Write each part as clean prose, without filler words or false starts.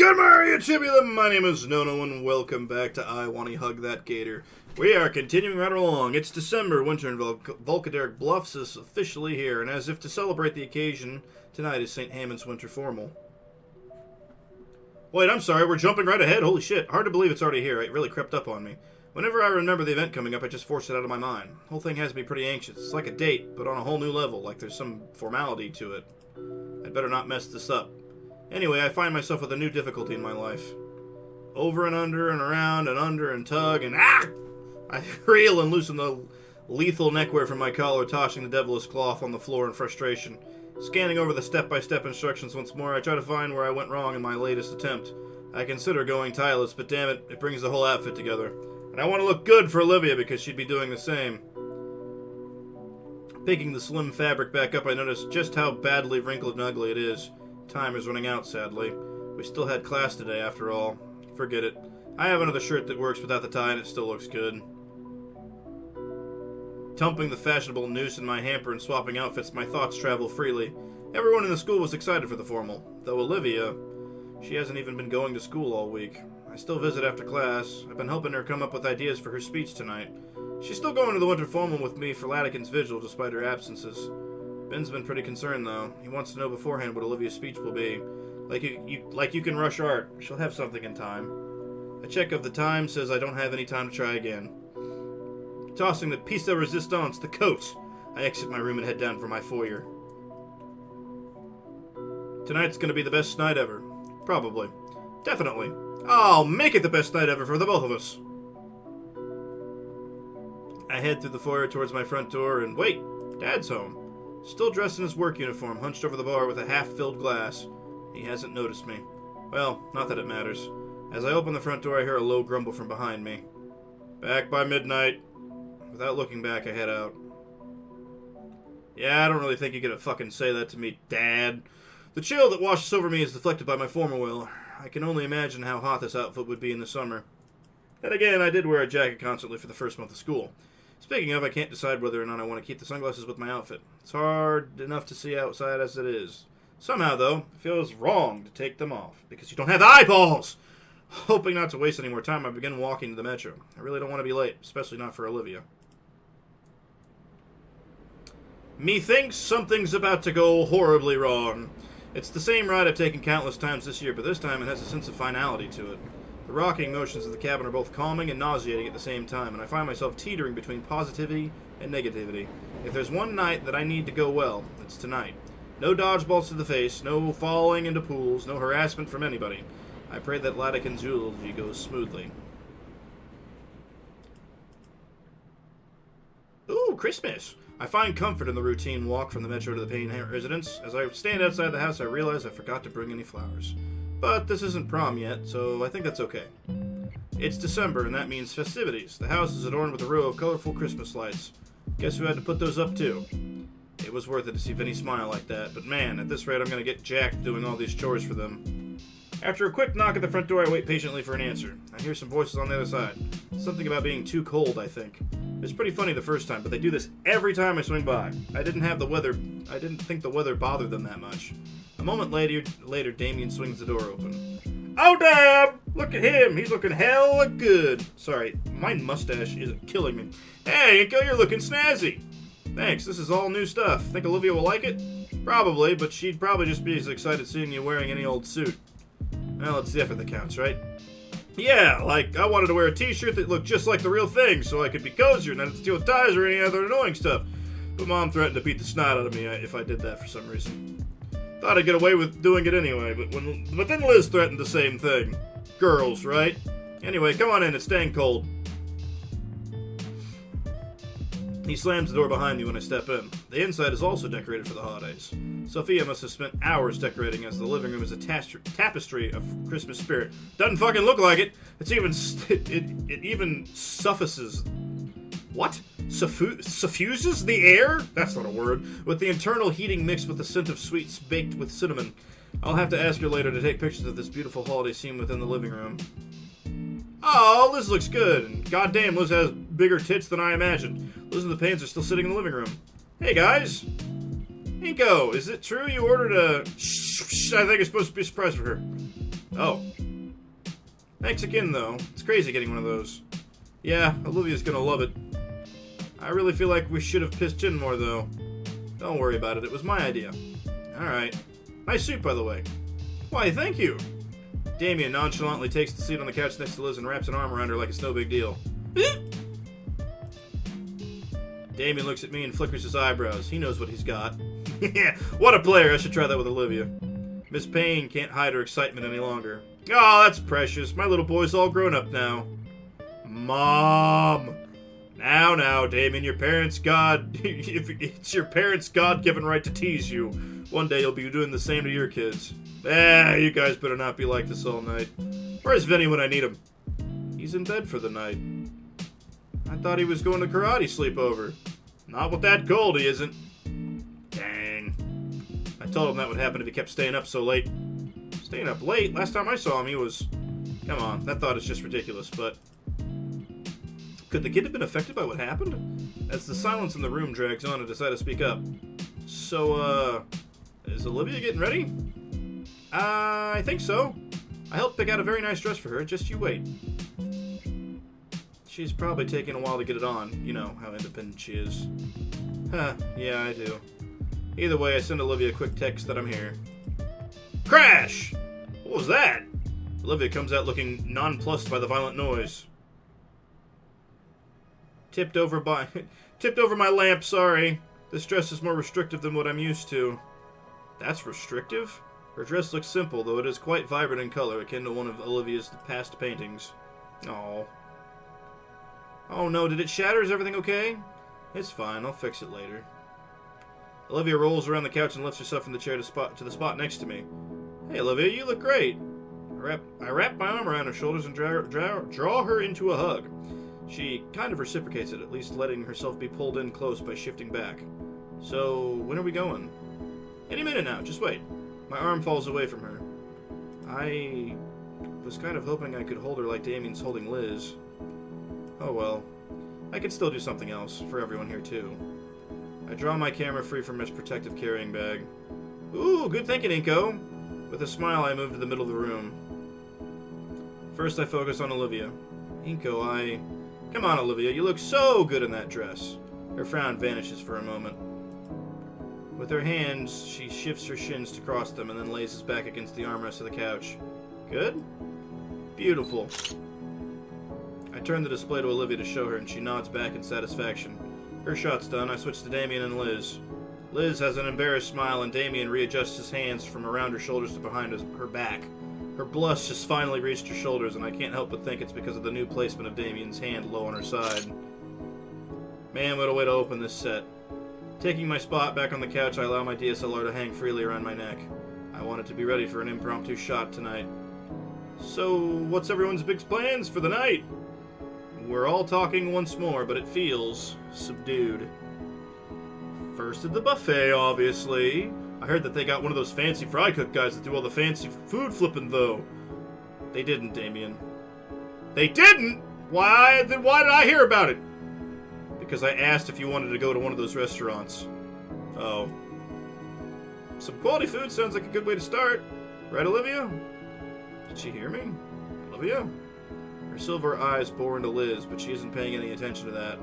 Good morning, Chibula. My name is NoNoNoah, and welcome back to I Wani Hug That Gator. We are continuing right along. It's December. Winter in Volcaderic Bluffs is officially here, and as if to celebrate the occasion, tonight is St. Hammond's Winter Formal. Wait, I'm sorry, we're jumping right ahead? Holy shit, hard to believe it's already here. It really crept up on me. Whenever I remember the event coming up, I just force it out of my mind. The whole thing has me pretty anxious. It's like a date, but on a whole new level, like there's some formality to it. I'd better not mess this up. Anyway, I find myself with a new difficulty in my life. Over and under and around and under and tug and ah! I reel and loosen the lethal neckwear from my collar, tossing the devilish cloth on the floor in frustration. Scanning over the step-by-step instructions once more, I try to find where I went wrong in my latest attempt. I consider going tieless, but damn it, it brings the whole outfit together. And I want to look good for Olivia because she'd be doing the same. Picking the slim fabric back up, I noticed just how badly wrinkled and ugly it is. Time is running out, sadly. We still had class today, after all. Forget it. I have another shirt that works without the tie, and it still looks good. Dumping the fashionable noose in my hamper and swapping outfits, my thoughts travel freely. Everyone in the school was excited for the formal, though Olivia, she hasn't even been going to school all week. I still visit after class. I've been helping her come up with ideas for her speech tonight. She's still going to the winter formal with me for Latican's vigil, despite her absences. Ben's been pretty concerned, though. He wants to know beforehand what Olivia's speech will be. Like you can rush art. She'll have something in time. A check of the time says I don't have any time to try again. Tossing the piece de resistance, the coat, I exit my room and head down for my foyer. Tonight's gonna be the best night ever. Probably. Definitely. I'll make it the best night ever for the both of us. I head through the foyer towards my front door and wait, Dad's home. Still dressed in his work uniform, hunched over the bar with a half-filled glass. He hasn't noticed me. Well, not that it matters. As I open the front door, I hear a low grumble from behind me. Back by midnight. Without looking back, I head out. Yeah, I don't really think you get to fucking say that to me, Dad. The chill that washes over me is deflected by my formal will. I can only imagine how hot this outfit would be in the summer. And again, I did wear a jacket constantly for the first month of school. Speaking of, I can't decide whether or not I want to keep the sunglasses with my outfit. It's hard enough to see outside as it is. Somehow, though, it feels wrong to take them off, because you don't have eyeballs! Hoping not to waste any more time, I begin walking to the metro. I really don't want to be late, especially not for Olivia. Methinks something's about to go horribly wrong. It's the same ride I've taken countless times this year, but this time it has a sense of finality to it. The rocking motions of the cabin are both calming and nauseating at the same time, and I find myself teetering between positivity and negativity. If there's one night that I need to go well, it's tonight. No dodgeballs to the face, no falling into pools, no harassment from anybody. I pray that Latican's eulogy goes smoothly. Ooh, Christmas! I find comfort in the routine walk from the metro to the Payne residence. As I stand outside the house, I realize I forgot to bring any flowers. But this isn't prom yet, so I think that's okay. It's December, and that means festivities. The house is adorned with a row of colorful Christmas lights. Guess who had to put those up, too? It was worth it to see Vinny smile like that, but man, at this rate I'm gonna get jacked doing all these chores for them. After a quick knock at the front door, I wait patiently for an answer. I hear some voices on the other side. Something about being too cold, I think. It was pretty funny the first time, but they do this every time I swing by. I didn't think the weather bothered them that much. A moment later, Damien swings the door open. Oh, damn! Look at him! He's looking hella good! Sorry, my mustache is killing me. Hey, Inko, you're looking snazzy! Thanks, this is all new stuff. Think Olivia will like it? Probably, but she'd probably just be as excited seeing you wearing any old suit. Well, it's the effort that counts, right? Yeah, like, I wanted to wear a t-shirt that looked just like the real thing, so I could be cozier and not steal ties or any other annoying stuff. But Mom threatened to beat the snot out of me if I did that for some reason. Thought I'd get away with doing it anyway, but then Liz threatened the same thing. Girls, right? Anyway, come on in, it's staying cold. He slams the door behind me when I step in. The inside is also decorated for the holidays. Sophia must have spent hours decorating, as the living room is a tapestry of Christmas spirit. Doesn't fucking look like it. It even suffuses. What? Suffuses the air? That's not a word. With the internal heating mixed with the scent of sweets baked with cinnamon. I'll have to ask her later to take pictures of this beautiful holiday scene within the living room. Oh, Liz looks good. And goddamn, Liz has bigger tits than I imagined. Liz and the Paynes are still sitting in the living room. Hey, guys. Inko, is it true you ordered a... I think it's supposed to be a surprise for her. Oh. Thanks again, though. It's crazy getting one of those. Yeah, Olivia's gonna love it. I really feel like we should have pitched in more, though. Don't worry about it. It was my idea. Alright. Nice suit, by the way. Why, thank you. Damien nonchalantly takes the seat on the couch next to Liz and wraps an arm around her like it's no big deal. Damien looks at me and flickers his eyebrows. He knows what he's got. Yeah, what a player. I should try that with Olivia. Miss Payne can't hide her excitement any longer. Oh, that's precious. My little boy's all grown up now. Mom! Now, Damien, your parents' it's your parents' God-given right to tease you. One day you'll be doing the same to your kids. You guys better not be like this all night. Where's Vinny when I need him? He's in bed for the night. I thought he was going to karate sleepover. Not with that cold, he isn't. Dang. I told him that would happen if he kept staying up so late. Staying up late? Last time I saw him, he was... Come on, that thought is just ridiculous, but... Could the kid have been affected by what happened? As the silence in the room drags on, I decide to speak up. So, is Olivia getting ready? I think so. I helped pick out a very nice dress for her, just you wait. She's probably taking a while to get it on. You know how independent she is. Huh, yeah, I do. Either way, I send Olivia a quick text that I'm here. Crash! What was that? Olivia comes out looking nonplussed by the violent noise. Tipped over my lamp, sorry. This dress is more restrictive than what I'm used to. That's restrictive? Her dress looks simple, though it is quite vibrant in color, akin to one of Olivia's past paintings. Aww. Oh no, did it shatter? Is everything okay? It's fine, I'll fix it later. Olivia rolls around the couch and lifts herself from the chair to the spot next to me. Hey Olivia, you look great. I wrap my arm around her shoulders and draw her into a hug. She kind of reciprocates it, at least letting herself be pulled in close by shifting back. So, when are we going? Any minute now, just wait. My arm falls away from her. I was kind of hoping I could hold her like Damien's holding Liz. Oh well. I can still do something else, for everyone here too. I draw my camera free from its protective carrying bag. Ooh, good thinking, Inko! With a smile, I move to the middle of the room. First, I focus on Olivia. Inko, Come on, Olivia, you look so good in that dress. Her frown vanishes for a moment. With her hands, she shifts her shins to cross them and then lays his back against the armrest of the couch. Good? Beautiful. I turn the display to Olivia to show her, and she nods back in satisfaction. Her shot's done. I switch to Damien and Liz. Liz has an embarrassed smile, and Damien readjusts his hands from around her shoulders to behind her back. Her blush has finally reached her shoulders, and I can't help but think it's because of the new placement of Damien's hand low on her side. Man, what a way to open this set. Taking my spot back on the couch, I allow my DSLR to hang freely around my neck. I wanted to be ready for an impromptu shot tonight. So, what's everyone's big plans for the night? We're all talking once more, but it feels subdued. First at the buffet, obviously. I heard that they got one of those fancy fry cook guys that do all the fancy food flipping, though. They didn't, Damien. They didn't? Why? Then why did I hear about it? Because I asked if you wanted to go to one of those restaurants. Oh. Some quality food sounds like a good way to start. Right, Olivia? Did she hear me? Olivia? Her silver eyes bore into Liz, but she isn't paying any attention to that.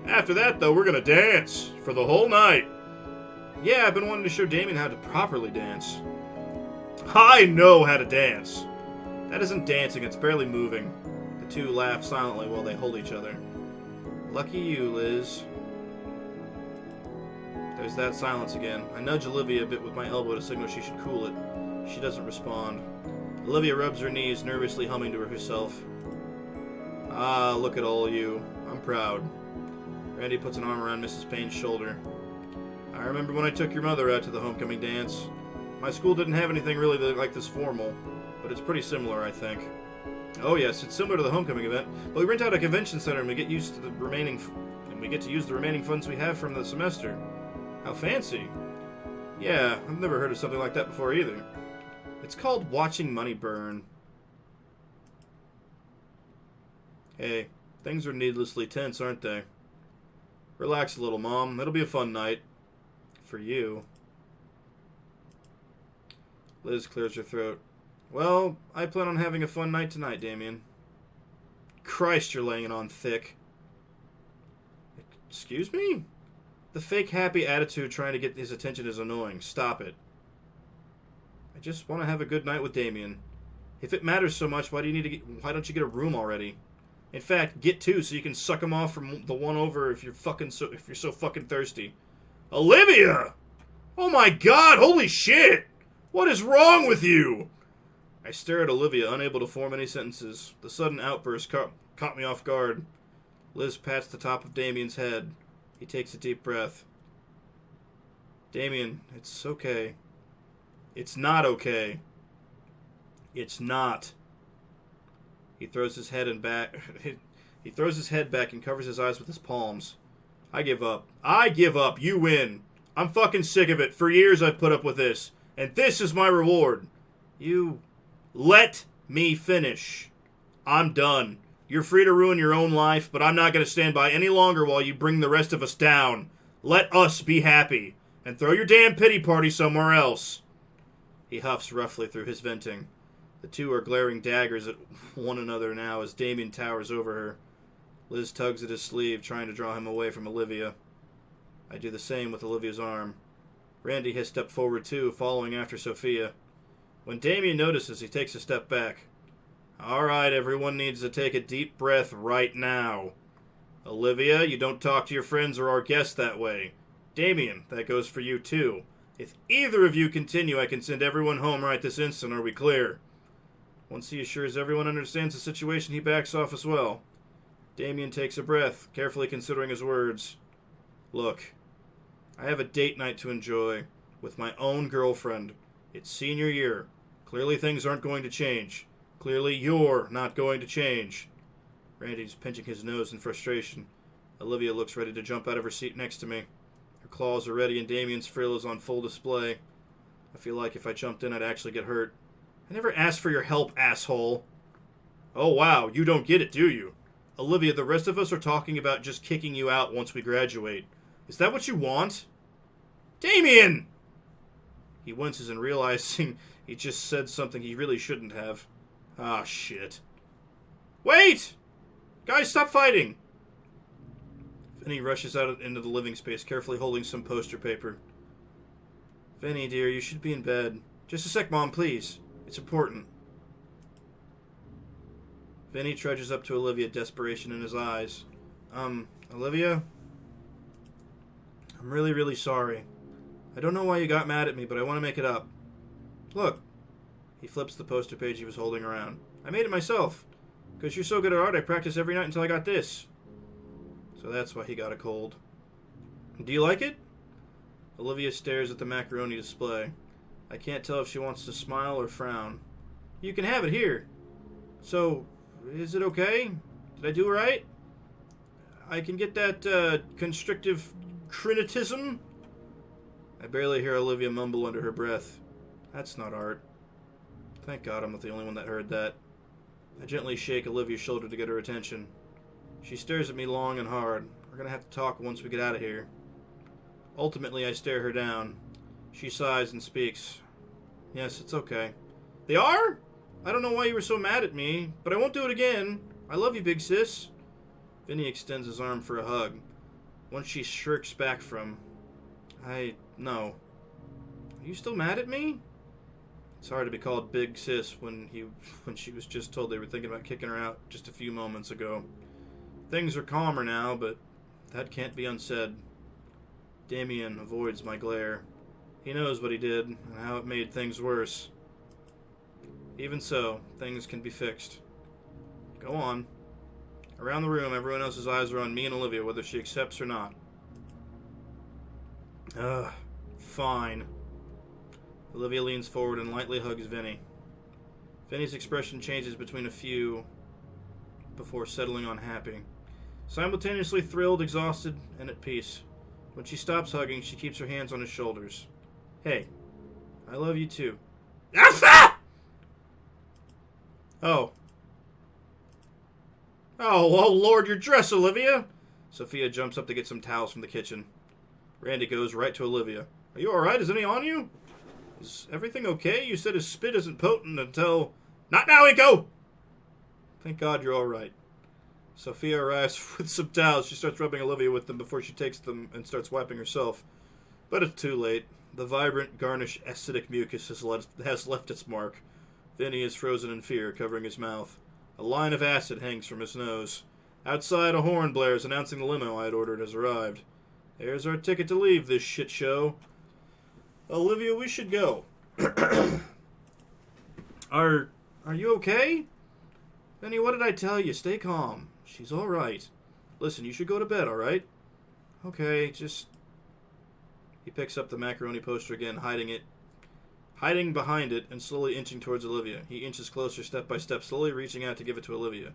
After that, though, we're gonna dance for the whole night. Yeah, I've been wanting to show Damien how to properly dance. I know how to dance. That isn't dancing, it's barely moving. The two laugh silently while they hold each other. Lucky you, Liz. There's that silence again. I nudge Olivia a bit with my elbow to signal she should cool it. She doesn't respond. Olivia rubs her knees, nervously humming to herself. Ah, look at all you. I'm proud. Randy puts an arm around Mrs. Payne's shoulder. I remember when I took your mother out to the homecoming dance. My school didn't have anything really like this formal, but it's pretty similar, I think. Oh yes, it's similar to the homecoming event, but we rent out a convention center and we get to use the remaining funds we have from the semester. How fancy. Yeah, I've never heard of something like that before either. It's called watching money burn. Hey, things are needlessly tense, aren't they? Relax a little, Mom. It'll be a fun night. For you. Liz clears her throat. Well, I plan on having a fun night tonight, Damien. Christ, you're laying it on thick. Excuse me? The fake happy attitude trying to get his attention is annoying. Stop it. I just want to have a good night with Damien. If it matters so much, why don't you get a room already? In fact, get two so you can suck him off from the one over if you're so fucking thirsty. Olivia! Oh my god, holy shit! What is wrong with you? I stare at Olivia, unable to form any sentences. The sudden outburst caught me off guard. Liz pats the top of Damien's head. He takes a deep breath. Damien, it's okay. It's not okay. It's not. He throws his head back and covers his eyes with his palms. I give up. I give up. You win. I'm fucking sick of it. For years I've put up with this. And this is my reward. You... Let me finish. I'm done. You're free to ruin your own life, but I'm not going to stand by any longer while you bring the rest of us down. Let us be happy. And throw your damn pity party somewhere else. He huffs roughly through his venting. The two are glaring daggers at one another now as Damien towers over her. Liz tugs at his sleeve, trying to draw him away from Olivia. I do the same with Olivia's arm. Randy has stepped forward too, following after Sophia. When Damien notices, he takes a step back. Alright, everyone needs to take a deep breath right now. Olivia, you don't talk to your friends or our guests that way. Damien, that goes for you too. If either of you continue, I can send everyone home right this instant. Are we clear? Once he assures everyone understands the situation, he backs off as well. Damien takes a breath, carefully considering his words. Look, I have a date night to enjoy with my own girlfriend. It's senior year. Clearly things aren't going to change. Clearly you're not going to change. Randy's pinching his nose in frustration. Olivia looks ready to jump out of her seat next to me. Her claws are ready and Damien's frill is on full display. I feel like if I jumped in, I'd actually get hurt. I never asked for your help, asshole. Oh wow, you don't get it, do you? Olivia, the rest of us are talking about just kicking you out once we graduate. Is that what you want? Damien! He winces and realizing he just said something he really shouldn't have. Ah, shit. Wait! Guys, stop fighting! Vinny rushes out into the living space, carefully holding some poster paper. Vinny, dear, you should be in bed. Just a sec, Mom, please. It's important. Vinny trudges up to Olivia, desperation in his eyes. Olivia? I'm really, really sorry. I don't know why you got mad at me, but I want to make it up. Look. He flips the poster page he was holding around. I made it myself. Because you're so good at art, I practiced every night until I got this. So that's why he got a cold. Do you like it? Olivia stares at the macaroni display. I can't tell if she wants to smile or frown. You can have it here. So, is it okay? Did I do it right? I can get that, constrictive criticism? I barely hear Olivia mumble under her breath. That's not art. Thank God I'm not the only one that heard that. I gently shake Olivia's shoulder to get her attention. She stares at me long and hard. We're gonna have to talk once we get out of here. Ultimately, I stare her down. She sighs and speaks. Yes, it's okay. They are? I don't know why you were so mad at me, but I won't do it again. I love you, big sis. Vinny extends his arm for a hug. One she shirks back from. No. Are you still mad at me? It's hard to be called big sis when she was just told they were thinking about kicking her out just a few moments ago. Things are calmer now, but that can't be unsaid. Damien avoids my glare. He knows what he did and how it made things worse. Even so, things can be fixed. Go on. Around the room, everyone else's eyes are on me and Olivia, whether she accepts or not. Fine. Olivia leans forward and lightly hugs Vinny. Vinny's expression changes between a few before settling on happy. Simultaneously thrilled, exhausted, and at peace. When she stops hugging, she keeps her hands on his shoulders. Hey, I love you too. Oh. Oh, Lord, your dress, Olivia! Sophia jumps up to get some towels from the kitchen. Randy goes right to Olivia. Are you alright? Is any on you? Is everything okay? You said his spit isn't potent until... Not now, Inko! Thank God you're alright. Sophia arrives with some towels. She starts rubbing Olivia with them before she takes them and starts wiping herself. But it's too late. The vibrant, garnish, acidic mucus has left its mark. Vinny is frozen in fear, covering his mouth. A line of acid hangs from his nose. Outside, a horn blares, announcing the limo I had ordered has arrived. There's our ticket to leave this shit show. Olivia, we should go. Are you okay? Vinny, what did I tell you? Stay calm. She's all right. Listen, you should go to bed, all right? Okay, just... He picks up the macaroni poster again, hiding behind it and slowly inching towards Olivia. He inches closer step by step, slowly reaching out to give it to Olivia.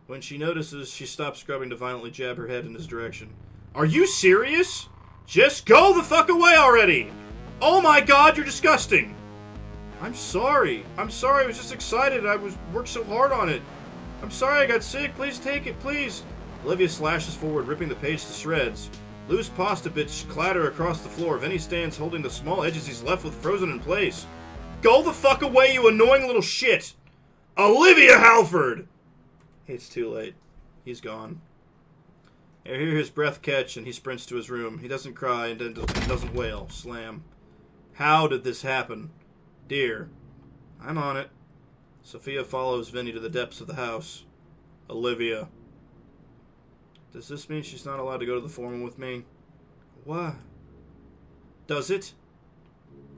When she notices, she stops scrubbing to violently jab her head in his direction. Are you serious? Just go the fuck away already! Oh my God, you're disgusting! I'm sorry. I was just excited. Worked so hard on it. I'm sorry I got sick. Please take it, please. Olivia slashes forward, ripping the page to shreds. Loose pasta bits clatter across the floor. Vinny stands holding the small edges he's left with frozen in place. Go the fuck away, you annoying little shit! Olivia Halford! It's too late. He's gone. I hear his breath catch, and he sprints to his room. He doesn't cry and doesn't wail. Slam. How did this happen? Dear. I'm on it. Sophia follows Vinny to the depths of the house. Olivia. Does this mean she's not allowed to go to the forum with me? What? Does it?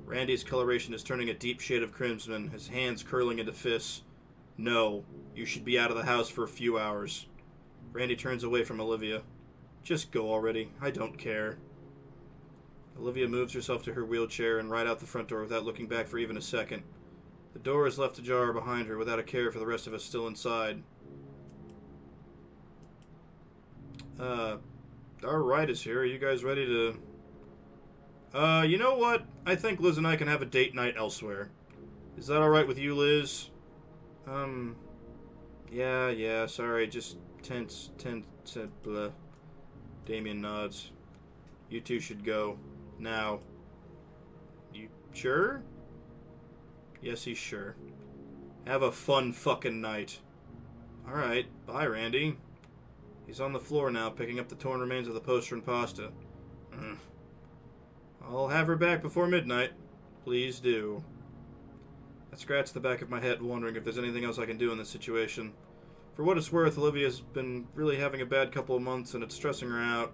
Randy's coloration is turning a deep shade of crimson, his hands curling into fists. No, you should be out of the house for a few hours. Randy turns away from Olivia. Just go already. I don't care. Olivia moves herself to her wheelchair and right out the front door without looking back for even a second. The door is left ajar behind her without a care for the rest of us still inside. Our ride is here. Are you guys ready to... you know what? I think Liz and I can have a date night elsewhere. Is that alright with you, Liz? Yeah, sorry, just tense, blah. Damien nods. You two should go. Now. You sure? Yes, he's sure. Have a fun fucking night. Alright, bye, Randy. He's on the floor now, picking up the torn remains of the poster and pasta. I'll have her back before midnight. Please do. I scratch the back of my head, wondering if there's anything else I can do in this situation. For what it's worth, Olivia's been really having a bad couple of months, and it's stressing her out.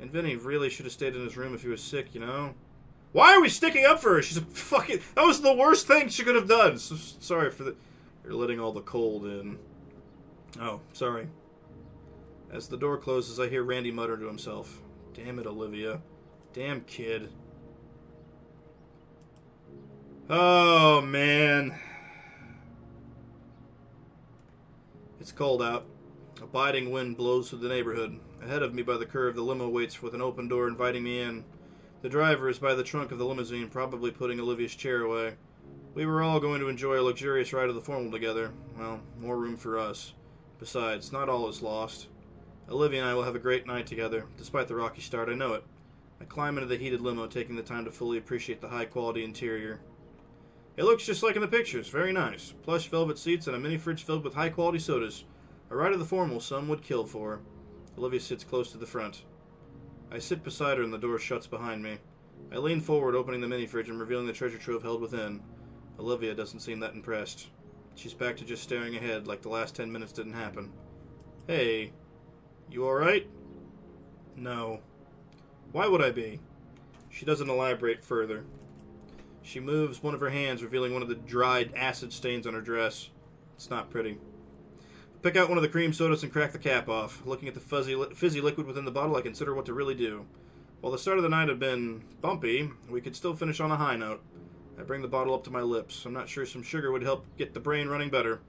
And Vinny really should have stayed in his room if he was sick, you know? Why are we sticking up for her? She's a fucking... That was the worst thing she could have done. So, sorry for the... You're letting all the cold in. Oh, sorry. As the door closes, I hear Randy mutter to himself. Damn it, Olivia. Damn kid. Oh, man. It's cold out. A biting wind blows through the neighborhood. Ahead of me by the curve, the limo waits with an open door inviting me in. The driver is by the trunk of the limousine, probably putting Olivia's chair away. We were all going to enjoy a luxurious ride of the formal together. Well, more room for us. Besides, not all is lost. Olivia and I will have a great night together. Despite the rocky start, I know it. I climb into the heated limo, taking the time to fully appreciate the high-quality interior. It looks just like in the pictures. Very nice. Plush velvet seats and a mini fridge filled with high-quality sodas. A ride of the formal some would kill for. Olivia sits close to the front. I sit beside her and the door shuts behind me. I lean forward, opening the mini fridge and revealing the treasure trove held within. Olivia doesn't seem that impressed. She's back to just staring ahead like the last 10 minutes didn't happen. Hey, you alright? No. Why would I be? She doesn't elaborate further. She moves one of her hands, revealing one of the dried acid stains on her dress. It's not pretty. I pick out one of the cream sodas and crack the cap off. Looking at the fizzy liquid within the bottle, I consider what to really do. While the start of the night had been bumpy, we could still finish on a high note. I bring the bottle up to my lips. I'm not sure some sugar would help get the brain running better.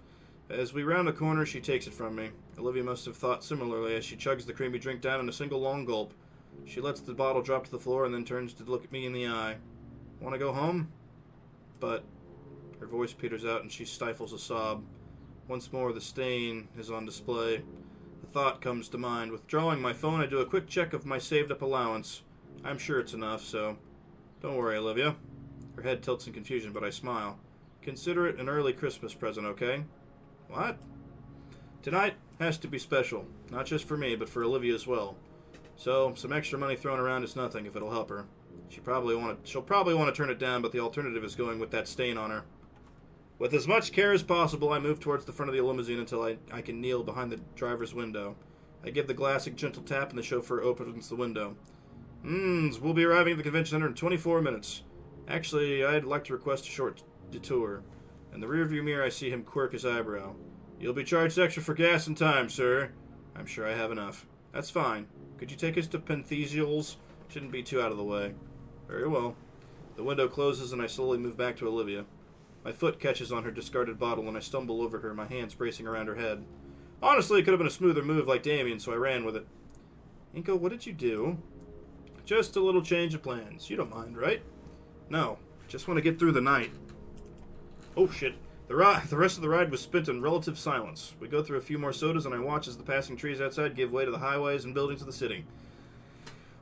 As we round the corner, she takes it from me. Olivia must have thought similarly as she chugs the creamy drink down in a single long gulp. She lets the bottle drop to the floor and then turns to look at me in the eye. Want to go home? But... Her voice peters out and she stifles a sob. Once more, the stain is on display. The thought comes to mind. Withdrawing my phone, I do a quick check of my saved-up allowance. I'm sure it's enough, so... Don't worry, Olivia. Her head tilts in confusion, but I smile. Consider it an early Christmas present, okay? What? Tonight has to be special. Not just for me, but for Olivia as well. So, some extra money thrown around is nothing if it'll help her. She'll probably want to turn it down, but the alternative is going with that stain on her. With as much care as possible, I move towards the front of the limousine until I can kneel behind the driver's window. I give the glass a gentle tap, and the chauffeur opens the window. We'll be arriving at the convention center in 24 minutes. Actually, I'd like to request a short detour. In the rearview mirror, I see him quirk his eyebrow. You'll be charged extra for gas and time, sir. I'm sure I have enough. That's fine. Could you take us to Penthesials? Shouldn't be too out of the way. Very well. The window closes and I slowly move back to Olivia. My foot catches on her discarded bottle and I stumble over her, my hands bracing around her head. Honestly, it could have been a smoother move like Damien, so I ran with it. Inko, what did you do? Just a little change of plans. You don't mind, right? No. Just want to get through the night. Oh, shit. The rest of the ride was spent in relative silence. We go through a few more sodas and I watch as the passing trees outside give way to the highways and buildings of the city.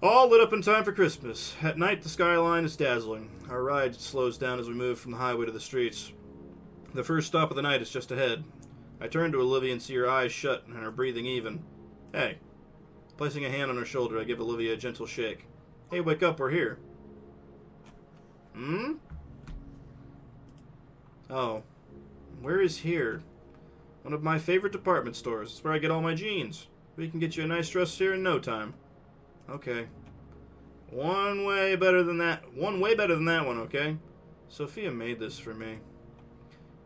All lit up in time for Christmas. At night, the skyline is dazzling. Our ride slows down as we move from the highway to the streets. The first stop of the night is just ahead. I turn to Olivia and see her eyes shut and her breathing even. Hey. Placing a hand on her shoulder, I give Olivia a gentle shake. Hey, wake up, we're here. Oh. Where is here? One of my favorite department stores. It's where I get all my jeans. We can get you a nice dress here in no time. Okay. One way better than that one, okay? Sophia made this for me.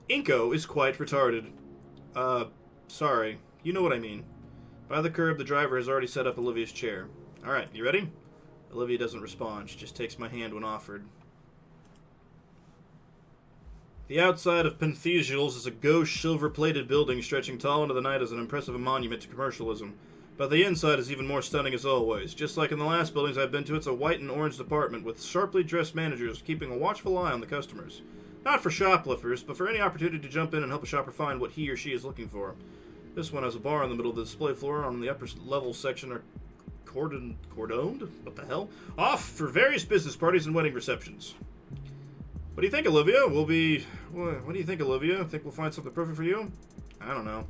Inko is quite retarded. Sorry. You know what I mean. By the curb, the driver has already set up Olivia's chair. Alright, you ready? Olivia doesn't respond. She just takes my hand when offered. The outside of Penthesials is a gauche, silver-plated building stretching tall into the night as an impressive monument to commercialism. But the inside is even more stunning as always. Just like in the last buildings I've been to, it's a white and orange department with sharply dressed managers keeping a watchful eye on the customers. Not for shoplifters, but for any opportunity to jump in and help a shopper find what he or she is looking for. This one has a bar in the middle of the display floor. On the upper level section are cordoned? What the hell? Off for various business parties and wedding receptions. What do you think, Olivia? What do you think, Olivia? Think we'll find something perfect for you? I don't know.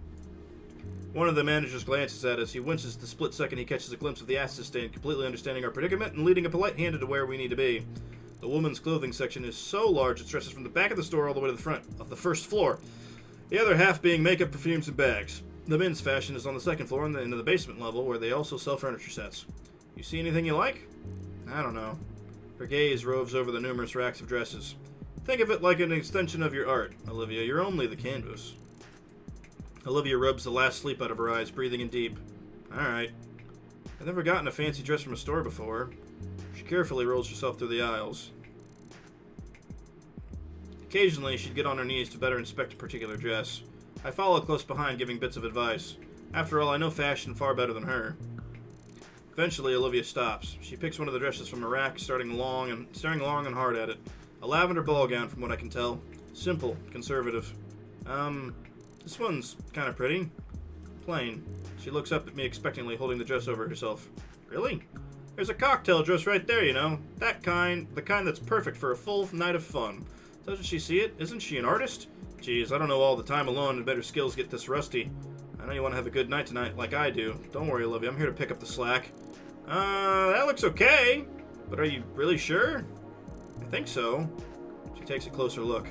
One of the managers glances at us. He winces the split second he catches a glimpse of the acid stain, completely understanding our predicament and leading a polite hand to where we need to be. The woman's clothing section is so large it stretches from the back of the store all the way to the front of the first floor. The other half being makeup, perfumes, and bags. The men's fashion is on the second floor and into the basement level where they also sell furniture sets. You see anything you like? I don't know. Her gaze roves over the numerous racks of dresses. Think of it like an extension of your art, Olivia. You're only the canvas. Olivia rubs the last sleep out of her eyes, breathing in deep. Alright. I've never gotten a fancy dress from a store before. She carefully rolls herself through the aisles. Occasionally, she'd get on her knees to better inspect a particular dress. I follow close behind, giving bits of advice. After all, I know fashion far better than her. Eventually, Olivia stops. She picks one of the dresses from a rack, staring long and hard at it. A lavender ball gown, from what I can tell. Simple, conservative. This one's kind of pretty. Plain. She looks up at me expectantly, holding the dress over herself. Really? There's a cocktail dress right there, you know. The kind that's perfect for a full night of fun. Doesn't she see it? Isn't she an artist? Geez, I don't know all the time alone and better skills get this rusty. I know you want to have a good night tonight, like I do. Don't worry, Olivia, I'm here to pick up the slack. That looks okay. But are you really sure? I think so. She takes a closer look.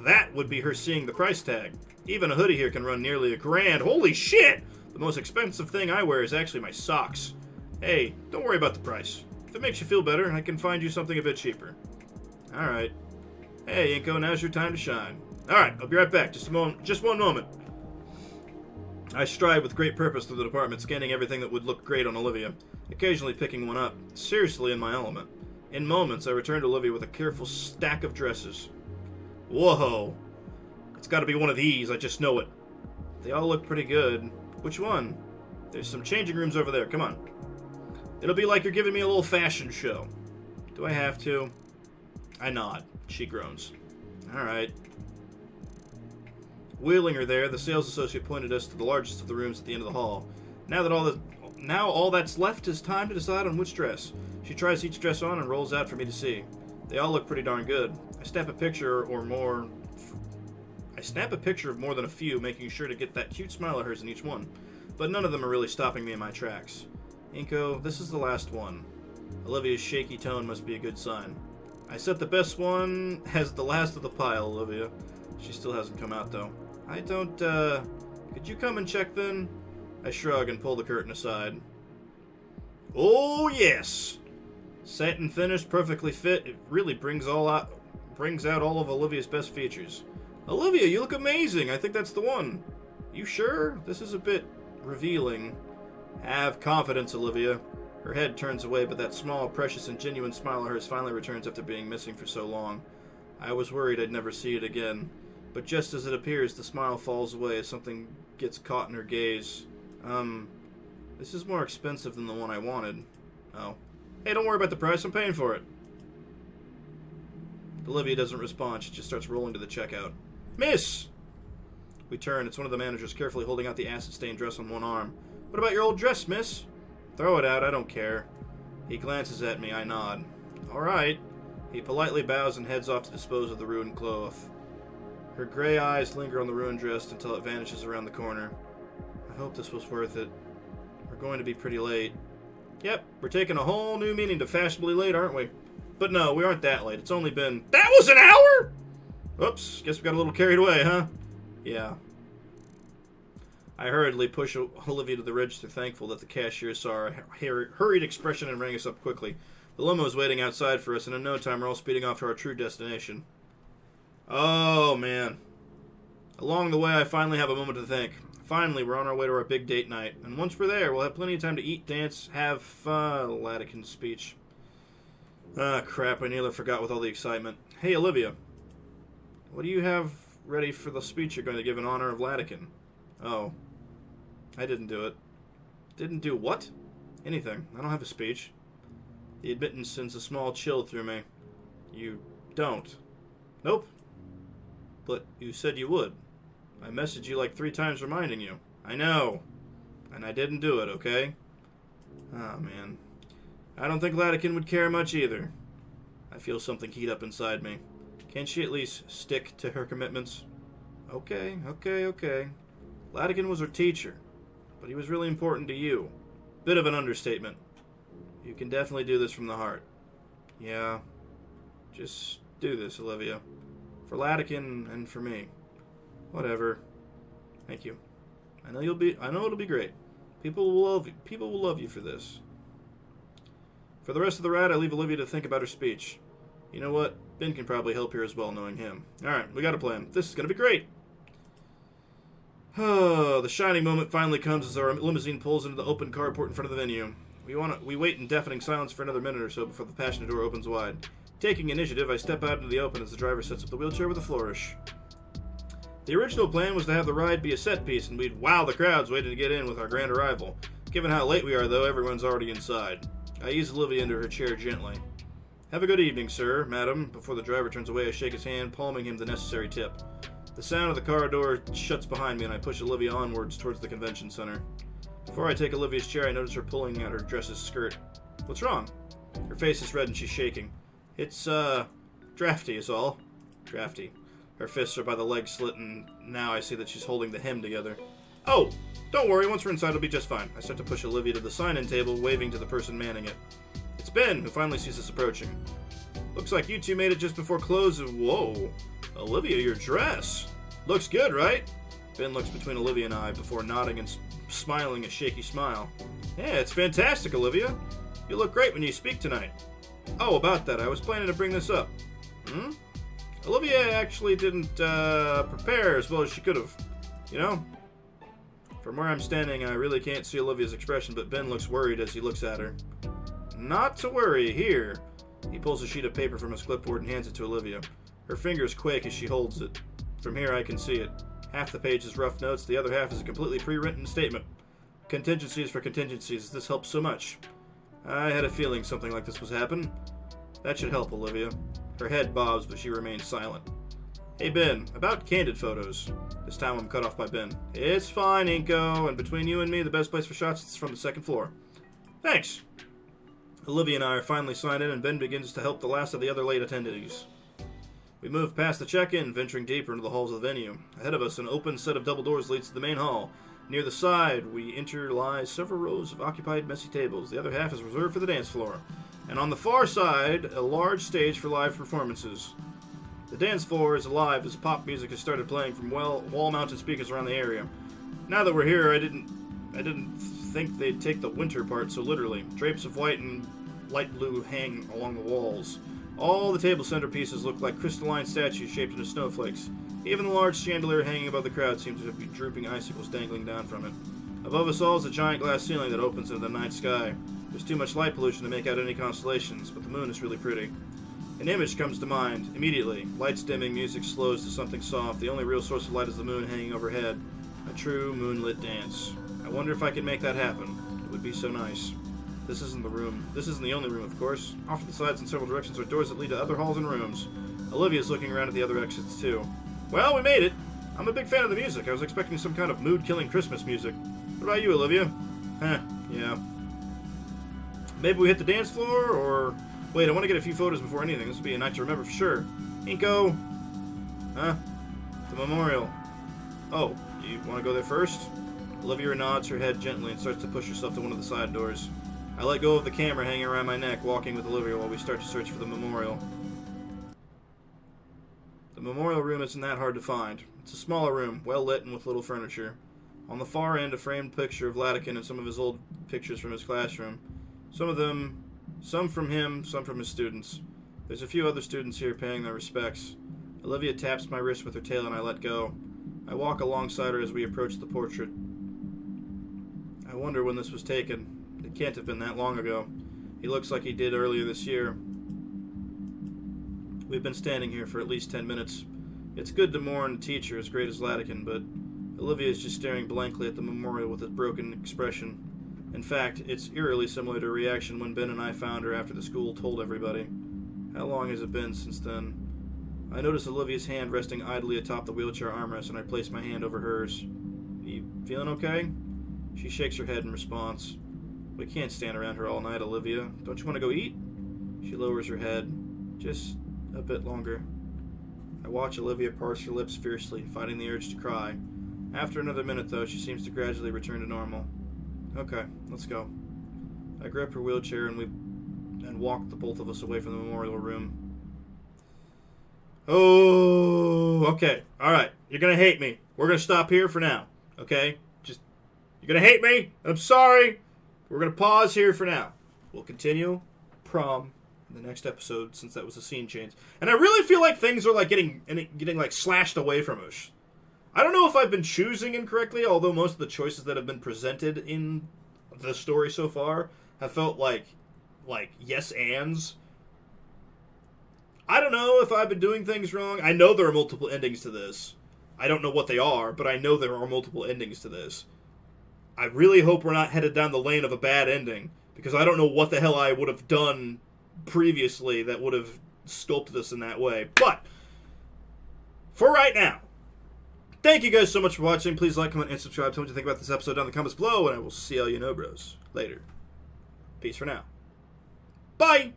That would be her seeing the price tag. Even a hoodie here can run nearly $1,000. Holy shit! The most expensive thing I wear is actually my socks. Hey, don't worry about the price. If it makes you feel better, I can find you something a bit cheaper. Alright. Hey, Inko, now's your time to shine. Alright, I'll be right back. Just one moment. I stride with great purpose through the department, scanning everything that would look great on Olivia, occasionally picking one up, seriously in my element. In moments, I return to Olivia with a careful stack of dresses. Whoa! It's gotta be one of these, I just know it. They all look pretty good. Which one? There's some changing rooms over there, come on. It'll be like you're giving me a little fashion show. Do I have to? I nod. She groans. Alright. Wheeling her there, the sales associate pointed us to the largest of the rooms at the end of the hall. Now that Now all that's left is time to decide on which dress. She tries each dress on and rolls out for me to see. They all look pretty darn good. I snap a picture of more than a few, making sure to get that cute smile of hers in each one. But none of them are really stopping me in my tracks. Inko, this is the last one. Olivia's shaky tone must be a good sign. I set the best one as the last of the pile, Olivia. She still hasn't come out, though. I don't, could you come and check then? I shrug and pull the curtain aside. Oh, yes! Satin finish, perfectly fit. It really brings out all of Olivia's best features. Olivia, you look amazing. I think that's the one. You sure? This is a bit revealing. Have confidence, Olivia. Her head turns away, but that small, precious, and genuine smile of hers finally returns after being missing for so long. I was worried I'd never see it again. But just as it appears, the smile falls away as something gets caught in her gaze. This is more expensive than the one I wanted. Oh. Hey, don't worry about the price. I'm paying for it. Olivia doesn't respond. She just starts rolling to the checkout. Miss! We turn. It's one of the managers carefully holding out the acid-stained dress on one arm. What about your old dress, miss? Throw it out. I don't care. He glances at me. I nod. All right. He politely bows and heads off to dispose of the ruined cloth. Her gray eyes linger on the ruined dress until it vanishes around the corner. I hope this was worth it. We're going to be pretty late. Yep, we're taking a whole new meaning to fashionably late, aren't we? But no, we aren't that late. It's only been... That was an hour?! Oops, guess we got a little carried away, huh? Yeah. I hurriedly push Olivia to the register, thankful that the cashier saw our hurried expression and rang us up quickly. The limo is waiting outside for us, and in no time we're all speeding off to our true destination. Oh, man. Along the way, I finally have a moment to think. Finally, we're on our way to our big date night, and once we're there, we'll have plenty of time to eat, dance, have Latikin's speech. Ah, crap, I nearly forgot with all the excitement. Hey, Olivia. What do you have ready for the speech you're going to give in honor of Latikin? Oh. I didn't do it. Didn't do what? Anything. I don't have a speech. The admittance sends a small chill through me. You don't? Nope. But you said you would. I messaged you like 3 times reminding you. I know. And I didn't do it, okay? Oh, man. I don't think Latikin would care much either. I feel something heat up inside me. Can't she at least stick to her commitments? Okay. Latikin was her teacher, but he was really important to you. Bit of an understatement. You can definitely do this from the heart. Yeah. Just do this, Olivia. For Latikin and for me. Whatever. Thank you. I know it'll be great. People will love you for this. For the rest of the ride, I leave Olivia to think about her speech. You know what? Ben can probably help here as well, knowing him. Alright, we got a plan. This is going to be great. Oh, the shining moment finally comes as our limousine pulls into the open carport in front of the venue. We wait in deafening silence for another minute or so before the passenger door opens wide. Taking initiative, I step out into the open as the driver sets up the wheelchair with a flourish. The original plan was to have the ride be a set piece, and we'd wow the crowds waiting to get in with our grand arrival. Given how late we are, though, everyone's already inside. I ease Olivia into her chair gently. Have a good evening, sir, madam. Before the driver turns away, I shake his hand, palming him the necessary tip. The sound of the car door shuts behind me, and I push Olivia onwards towards the convention center. Before I take Olivia's chair, I notice her pulling at her dress's skirt. What's wrong? Her face is red and she's shaking. It's, drafty is all. Drafty. Her fists are by the leg slit, and now I see that she's holding the hem together. Oh! Don't worry, once we're inside, it'll be just fine. I start to push Olivia to the sign-in table, waving to the person manning it. It's Ben, who finally sees us approaching. Looks like you two made it just before close. Whoa. Olivia, your dress. Looks good, right? Ben looks between Olivia and I before nodding and smiling a shaky smile. Yeah, it's fantastic, Olivia. You look great when you speak tonight. Oh, about that, I was planning to bring this up. Olivia actually didn't prepare as well as she could have. You know? From where I'm standing, I really can't see Olivia's expression, but Ben looks worried as he looks at her. Not to worry, here. He pulls a sheet of paper from his clipboard and hands it to Olivia. Her fingers quake as she holds it. From here I can see it. Half the page is rough notes, the other half is a completely pre-written statement. Contingencies for contingencies, this helps so much. I had a feeling something like this was happening. That should help, Olivia. Her head bobs, but she remains silent. Hey Ben, about candid photos. This time I'm cut off by Ben. It's fine, Inko, and between you and me, the best place for shots is from the second floor. Thanks. Olivia and I are finally signed in, and Ben begins to help the last of the other late attendees. We move past the check-in, venturing deeper into the halls of the venue. Ahead of us, an open set of double doors leads to the main hall. Near the side, we enter lies several rows of occupied messy tables. The other half is reserved for the dance floor. And on the far side, a large stage for live performances. The dance floor is alive as pop music has started playing from wall-mounted speakers around the area. Now that we're here, I didn't think they'd take the winter part so literally. Drapes of white and light blue hang along the walls. All the table centerpieces look like crystalline statues shaped into snowflakes. Even the large chandelier hanging above the crowd seems to be drooping icicles dangling down from it. Above us all is a giant glass ceiling that opens into the night sky. There's too much light pollution to make out any constellations, but the moon is really pretty. An image comes to mind, immediately. Lights dimming, music slows to something soft. The only real source of light is the moon hanging overhead. A true moonlit dance. I wonder if I can make that happen. It would be so nice. This isn't the room. This isn't the only room, of course. Off to the sides in several directions are doors that lead to other halls and rooms. Olivia's looking around at the other exits, too. Well, we made it. I'm a big fan of the music. I was expecting some kind of mood-killing Christmas music. What about you, Olivia? Yeah. Maybe we hit the dance floor, or... Wait, I want to get a few photos before anything. This will be a night to remember for sure. Inko! Huh? The memorial. Oh, you want to go there first? Olivia nods her head gently and starts to push herself to one of the side doors. I let go of the camera hanging around my neck, walking with Olivia while we start to search for the memorial. The memorial room isn't that hard to find. It's a smaller room, well lit and with little furniture. On the far end, a framed picture of Latican and some of his old pictures from his classroom. Some from him, some from his students. There's a few other students here paying their respects. Olivia taps my wrist with her tail and I let go. I walk alongside her as we approach the portrait. I wonder when this was taken. It can't have been that long ago. He looks like he did earlier this year. We've been standing here for at least 10 minutes. It's good to mourn a teacher as great as Latican, but Olivia is just staring blankly at the memorial with a broken expression. In fact, it's eerily similar to a reaction when Ben and I found her after the school told everybody. How long has it been since then? I notice Olivia's hand resting idly atop the wheelchair armrest, and I place my hand over hers. You feeling okay? She shakes her head in response. We can't stand around her all night, Olivia. Don't you want to go eat? She lowers her head. Just a bit longer. I watch Olivia parse her lips fiercely, fighting the urge to cry. After another minute, though, she seems to gradually return to normal. Okay, let's go. I grab her wheelchair and walk the both of us away from the memorial room. Oh, okay. Alright, you're gonna hate me. We're gonna stop here for now. Okay? You're gonna hate me. I'm sorry. We're gonna pause here for now. We'll continue prom in the next episode, since that was a scene change. And I really feel like things are like getting like slashed away from us. I don't know if I've been choosing incorrectly, although most of the choices that have been presented in the story so far have felt like yes ands. I don't know if I've been doing things wrong. I know there are multiple endings to this. I don't know what they are, but I know there are multiple endings to this. I really hope we're not headed down the lane of a bad ending, because I don't know what the hell I would have done previously that would have sculpted this in that way. But, for right now, thank you guys so much for watching. Please like, comment, and subscribe. Tell me what you think about this episode down in the comments below, and I will see all you know bros later. Peace for now. Bye!